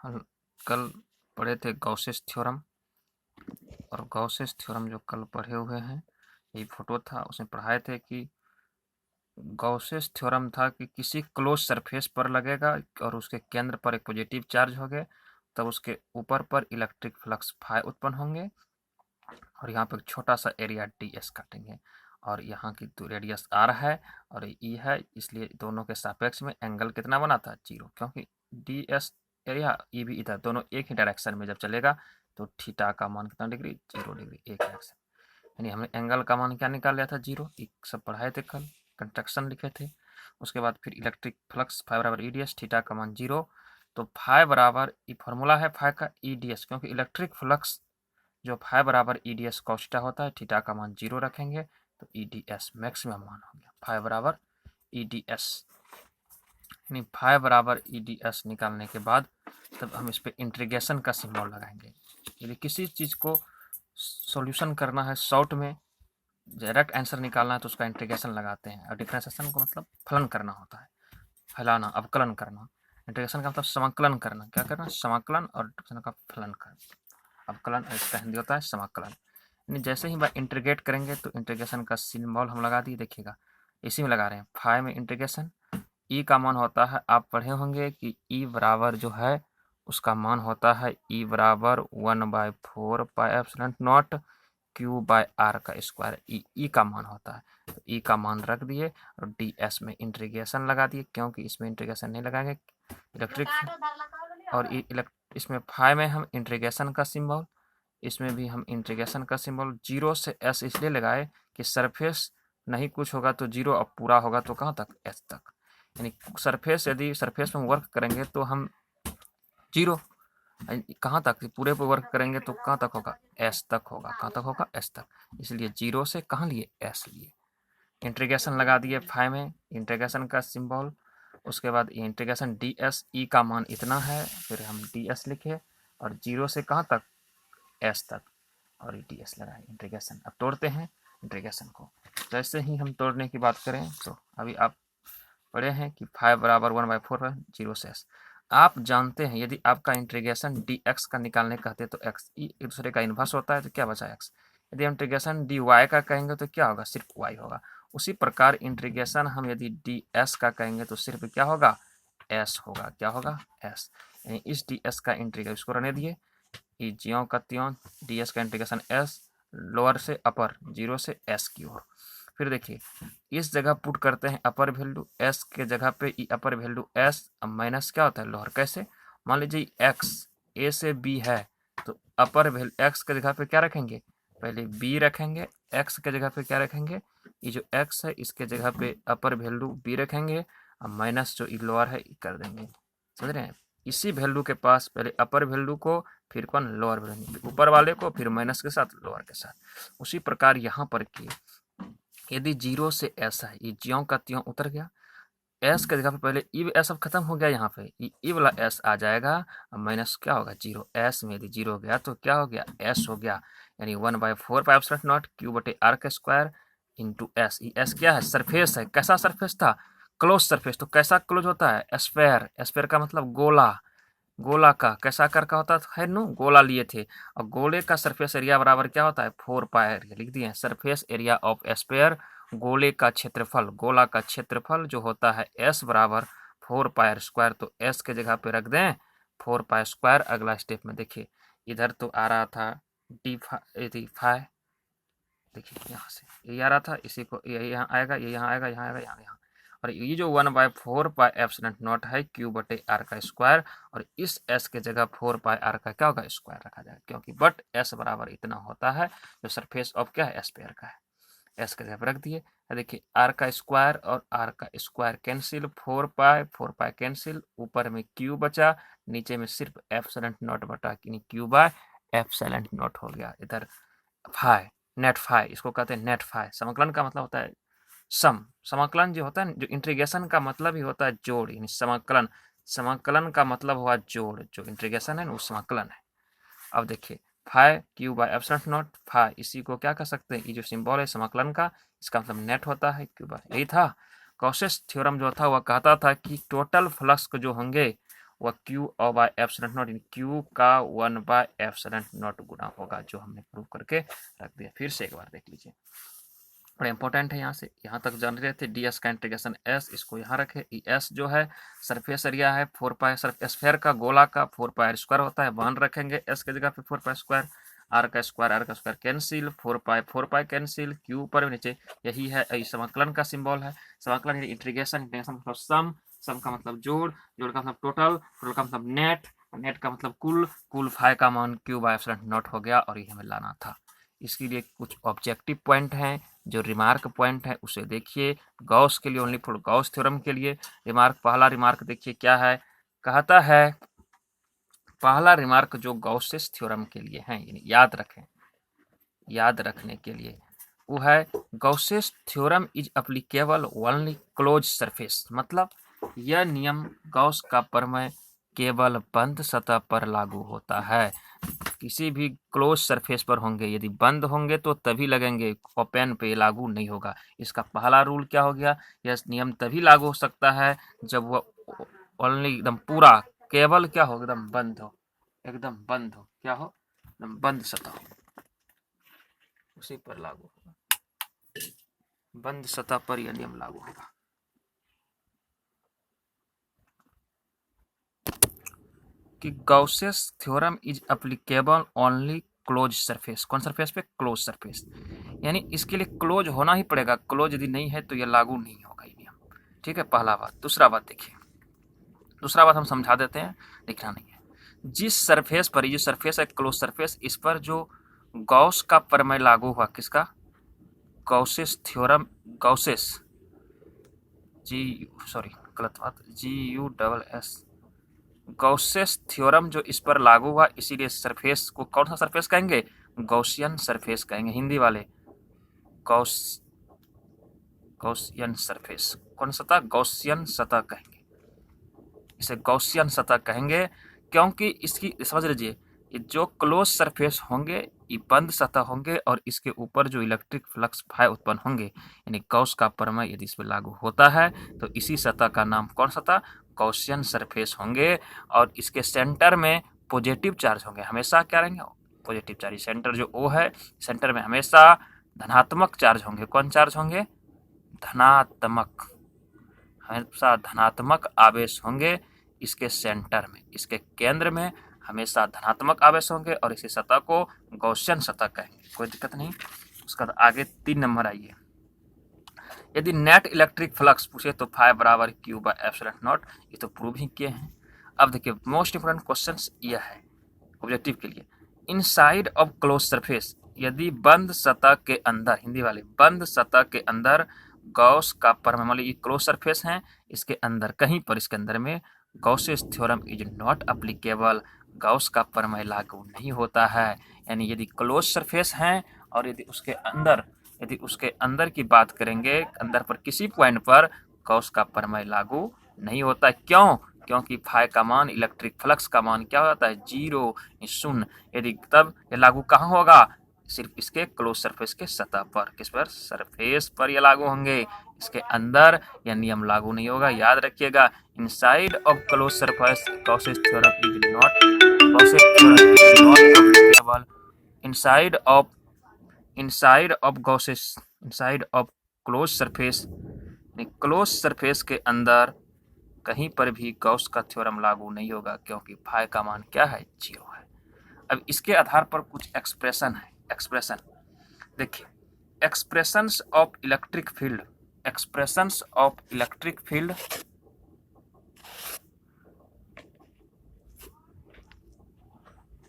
हम कल पढ़े थे गॉसेस थ्योरम, और गॉसेस थ्योरम जो कल पढ़े हुए हैं, यही फोटो था, उसमें पढ़ाए थे कि गॉसेस थ्योरम था कि किसी क्लोज सरफेस पर लगेगा और उसके केंद्र पर एक पॉजिटिव चार्ज हो गए, तब उसके ऊपर पर इलेक्ट्रिक फ्लक्स फाई उत्पन्न होंगे, और यहाँ पर एक छोटा सा एरिया डी एस काटेंगे, और यहाँ की तो रेडियस आर है और ई है, इसलिए दोनों के सापेक्ष में एंगल कितना बना था? जीरो, क्योंकि डी एस एरिया ई भी इधर, दोनों एक ही डायरेक्शन में जब चलेगा तो थीटा का मान कितना डिग्री? 0 डिग्री, एक डायरेक्शन। यानी हमने एंगल का मान क्या निकाल लिया था? जीरो। सब पढ़ाए थे कल, कंस्ट्रक्शन लिखे थे। उसके बाद फिर इलेक्ट्रिक फ्लक्स फाई बराबर ई डी एस, थीटा का मान जीरो। तो फाई बराबर, ये फॉर्मूला है फाई का, ई डी एस, क्योंकि इलेक्ट्रिक फ्लक्स जो फाई बराबर E D S cos theta होता है, थीटा का मान जीरो रखेंगे तो ई डी एस मैक्सिमम मान हो गया, फाई बराबर ई डी एस। यानी फाई बराबर ई डी एस निकालने के बाद तब हम इस पर इंटीग्रेशन का सिंबल लगाएंगे। यदि किसी चीज़ को सॉल्यूशन करना है शॉर्ट में, डायरेक्ट आंसर निकालना है तो उसका इंटीग्रेशन लगाते हैं, और डिफरेंशिएशन को मतलब फलन करना होता है, फैलाना, अवकलन करना। इंटीग्रेशन का मतलब समाकलन करना, क्या करना? समाकलन, और डिफरेंशिएशन का फलन करना, अवकलन, इसका हिंदी होता है समाकलन। यानी जैसे ही इंटीग्रेट करेंगे तो इंटीग्रेशन का सिंबल हम लगा दिए, देखिएगा इसी में लगा रहे हैं, फाई में इंटीग्रेशन। ई का मान होता है, आप पढ़े होंगे कि ई बराबर जो है उसका मान होता है ई बराबर 1/4 pi epsilon naught Q by R का स्क्वायर, ई का मान होता है। तो ई का मान रख दिए और डी एस में इंटीग्रेशन लगा दिए, क्योंकि इसमें इंटीग्रेशन नहीं लगाएंगे इलेक्ट्रिक, और इसमें फाई में हम इंटीग्रेशन का सिंबल, इसमें भी हम इंटीग्रेशन का सिंबल। जीरो से एस इसलिए लगाए कि सरफेस नहीं कुछ होगा तो जीरो, अब पूरा होगा तो कहाँ तक? एस तक। यानी सरफेस, यदि सरफेस में वर्क करेंगे तो हम जीरो, कहाँ तक? पूरे पे वर्क करेंगे तो कहाँ तक होगा? एस तक होगा। कहाँ तक होगा? एस तक। इसलिए जीरो से कहाँ लिए? एस लिए। इंटीग्रेशन लगा दिए फाई में, इंटीग्रेशन का सिंबल। उसके बाद ये इंटीग्रेशन डी एस, ई का मान इतना है, फिर हम डी एस लिखे, और जीरो से कहाँ तक? एस तक, और डी एस लगाए इंटीग्रेशन। अब तोड़ते हैं इंटीग्रेशन को। जैसे ही हम तोड़ने की बात करें तो अभी आप पढ़े हैं कि फाइव बराबर 1/4 है, जीरो से एस। आप जानते हैं यदि आपका इंटीग्रेशन डी एक्स का निकालने कहते हैं तो एक्स एक दूसरे का इन्वर्स होता है, तो क्या बचा? एक्स। यदि हम इंटीग्रेशन डी वाई का कहेंगे तो क्या होगा? सिर्फ वाई होगा। उसी प्रकार इंटीग्रेशन हम यदि डी एस का कहेंगे तो सिर्फ क्या होगा? एस होगा। क्या होगा? एस। यानी इस डी एस का इंटीग्रेशन, इसको रहने दिए, ये ज्यों का त्यों, डी एस का इंटीग्रेशन एस, लोअर से अपर, जीरो से एस की ओर। फिर देखिए इस जगह पुट करते हैं अपर वैल्यू, एस के जगह पे ई अपर वैल्यू एस, अब माइनस क्या होता है? लोअर। कैसे? मान लीजिए एक्स ए से बी है, तो अपर वैल्यू एक्स के जगह पे क्या रखेंगे? पहले बी रखेंगे, एक्स के जगह पे क्या रखेंगे? ये जो एक्स है इसके जगह पे अपर वैल्यू बी रखेंगे, अब माइनस जो लोअर है कर देंगे। समझ रहे हैं? इसी वैल्यू के पास पहले अपर वैल्यू को, फिर कौन? लोअर वैल्यू, ऊपर वाले को फिर माइनस के साथ लोअर के साथ। उसी प्रकार यहाँ पर की यदि जीरो से एस है, ये ज्यों का त्यों उतर गया, एस के जगह पे पहले ई एस अब खत्म हो गया, यहाँ पे ई वाला एस आ जाएगा, अब माइनस क्या होगा? जीरो। एस में यदि जीरो हो गया तो क्या हो गया? एस हो गया। यानी 1/4 पाई एप्सिलॉन नॉट क्यू बटे आर का स्क्वायर इंटू एस। ये एस क्या है? सरफेस है। कैसा सरफेस था? Close surface. तो कैसा क्लोज होता है? स्फेयर। स्फेयर का मतलब गोला, गोला का। कैसा आकार का होता है? नो, गोला लिए थे, और गोले का सरफेस एरिया बराबर क्या होता है? 4 पाई एरिया। लिख दिए सरफेस एरिया ऑफ स्फेयर, गोले का क्षेत्रफल, गोला का क्षेत्रफल जो होता है एस बराबर 4 पाई स्क्वायर। तो एस के जगह पे रख दें 4 पाई स्क्वायर। अगला स्टेप में देखिए, इधर तो आ रहा था डी फाई, देखिए यहाँ से ये आ रहा था, इसी को ये यहाँ आएगा, ये यहाँ आएगा, यहाँ आएगा, यहाँ यहाँ, और ये जो 1/4 पाई एप्सिलॉन नॉट है क्यू बटे आर का स्क्वायर, और इस एस के जगह 4 पाई आर का क्या होगा? स्क्वायर रखा जाएगा, क्योंकि बट एस बराबर इतना होता है जो सरफेस ऑफ क्या है? स्फीयर का है। एस के जगह रख दिए। देखिए आर का स्क्वायर और आर का स्क्वायर कैंसिल, 4 पाई कैंसिल, ऊपर में क्यू बचा, नीचे में सिर्फ एप्सिलॉन नॉट बटा क्यू बाय एप्सिलॉन नॉट हो गया। इधर फाई, नेट फाई, इसको कहते हैं नेट फाई। समाकलन का मतलब होता है सम। समाकलन जो होता है, जो इंटीग्रेशन का मतलब ही होता है जोड़, यानी समाकलन। समाकलन का मतलब हुआ जोड़, जो इंटीग्रेशन है ना वो समाकलन है। अब देखिए phi Q by epsilon naught phi, इसी को क्या कह सकते हैं? ये जो सिंबल है समाकलन का, इसका मतलब नेट होता है क्यू बाय। यही था गॉसेस थ्योरम जो था वह कहता था कि टोटल फ्लक्स जो होंगे वह क्यू और बाय एप्सिलॉन नॉट क्यू का 1 बाय एप्सिलॉन नॉट गुना होगा, जो हमने प्रूव करके रख दिया। फिर से एक बार देख लीजिए, बड़ा इंपॉर्टेंट है। यहाँ तक जान रहे थे ds का इंटीग्रेशन s, इसको यहाँ रखे। s जो है सरफेस एरिया है 4 पाई, स्फेयर का गोला का 4 पाई स्क्वायर होता है, 1 रखेंगे s की जगह पे 4 पाई स्क्वायर, r का square cancel, 4 pi cancel, q ऊपर नीचे, यही है समाकलन का सिंबल है। समाकलन इंटीग्रेशन, इंटीग्रेशन मतलब सम, सम का मतलब जोड़, जोड़ का मतलब टोटल, टोटल का मतलब नेट, नेट का मतलब कुल, कुल फाई का मान क्यू बाय एप्सिलॉन नॉट हो गया, और ये हमें लाना था। इसके लिए कुछ ऑब्जेक्टिव पॉइंट हैं, जो रिमार्क पॉइंट है उसे देखिए। गॉस के लिए, ओनली फॉर गॉस थ्योरम के लिए रिमार्क, पहला रिमार्क देखिए क्या है, कहता है, पहला रिमार्क जो गॉसेस थ्योरम के लिए है, याद रखें, याद रखने के लिए, वो है Gauss's theorem is applicable only close surface. मतलब यह नियम गॉस का प्रमेय केवल बंद सतह पर लागू होता है, किसी भी क्लोज सरफेस पर होंगे, यदि बंद होंगे तो तभी लगेंगे, ओपन पे लागू नहीं होगा। इसका पहला रूल क्या हो गया, यह नियम तभी लागू हो सकता है जब वह ओनली एकदम पूरा, केवल क्या हो, एकदम बंद हो, एकदम बंद हो, क्या हो, एकदम बंद सतह हो, उसी पर लागू होगा, बंद सतह पर यह नियम लागू होगा। कि Gauss's theorem is applicable only close surface, कौन सरफेस पे, क्लोज सरफेस, यानी इसके लिए क्लोज होना ही पड़ेगा, क्लोज यदि नहीं है तो यह लागू नहीं होगा ये नियम। ठीक है, पहला बात। दूसरा बात देखिए, दूसरा बात हम समझा देते हैं, लिखना नहीं है। जिस सरफेस पर, ये जो सरफेस है क्लोज सरफेस, इस पर जो गॉस का प्रमेय लागू हुआ, किसका, गॉसेस थ्योरम, गॉसेस गलत बात, GUSS, गॉसेस थ्योरम जो इस पर लागू हुआ, इसीलिए सरफेस को कौन सा सरफेस कहेंगे, गॉसियन सरफेस कहेंगे, हिंदी वाले गॉसियन सरफेस, कौन सतह, गॉसियन सतह कहेंगे, इसे गॉसियन सतह कहेंगे, क्योंकि इसकी, समझ लीजिए, जो क्लोज सरफेस होंगे ये बंद सतह होंगे, और इसके ऊपर जो इलेक्ट्रिक फ्लक्स फाई उत्पन्न होंगे, यानी गॉस का प्रमेय यदि इस पर लागू होता है तो इसी सतह का नाम कौन सतह, गॉसियन सरफेस होंगे। और इसके सेंटर में पॉजिटिव चार्ज होंगे, हमेशा क्या रहेंगे, पॉजिटिव चार्ज। सेंटर जो O है, सेंटर में हमेशा धनात्मक चार्ज होंगे, कौन चार्ज होंगे, धनात्मक, हमेशा धनात्मक आवेश होंगे इसके सेंटर में, इसके केंद्र में हमेशा धनात्मक आवेश होंगे, और इसी सतह को गॉसियन सतह कहेंगे, कोई दिक्कत नहीं। उसका आगे 3 नंबर आइए, यदि नेट इलेक्ट्रिक फ्लक्स पूछे तो फाई बराबर क्यू बाय एप्सिलॉन नॉट, ये तो प्रूव ही किए हैं। अब देखिए मोस्ट इंपोर्टेंट क्वेश्चन यह है ऑब्जेक्टिव के लिए, इनसाइड ऑफ क्लोज सरफेस, यदि बंद सतह के अंदर, हिंदी वाले, बंद सतह के अंदर गॉस का प्रमेय, मान लीजिए क्लोज सरफेस है, इसके अंदर कहीं पर, इसके अंदर में Gauss's theorem is not applicable, Gauss का प्रमेय लागू नहीं होता है। यानी यदि क्लोज सरफेस है और यदि उसके अंदर की बात करेंगे, अंदर पर किसी पॉइंट पर गॉस का प्रमेय लागू नहीं होता। क्यों, क्योंकि फाई का मान, इलेक्ट्रिक फ्लक्स का मान क्या होता है, 0, शून्य। यदि तब ये लागू कहाँ होगा, सिर्फ इसके क्लोज सरफेस के सतह पर, किस पर, सरफेस पर ये लागू होंगे, इसके अंदर यह नियम लागू नहीं होगा, याद रखिएगा। Inside of close surface Gauss's theorem is not applicable, inside of close surface, close surface के अंदर कहीं पर भी गॉस का थ्योरम लागू नहीं होगा, क्योंकि फाई का मान क्या है, 0 है। अब इसके आधार पर कुछ एक्सप्रेशन है, एक्सप्रेशन देखिए, expressions of electric field, expressions of electric field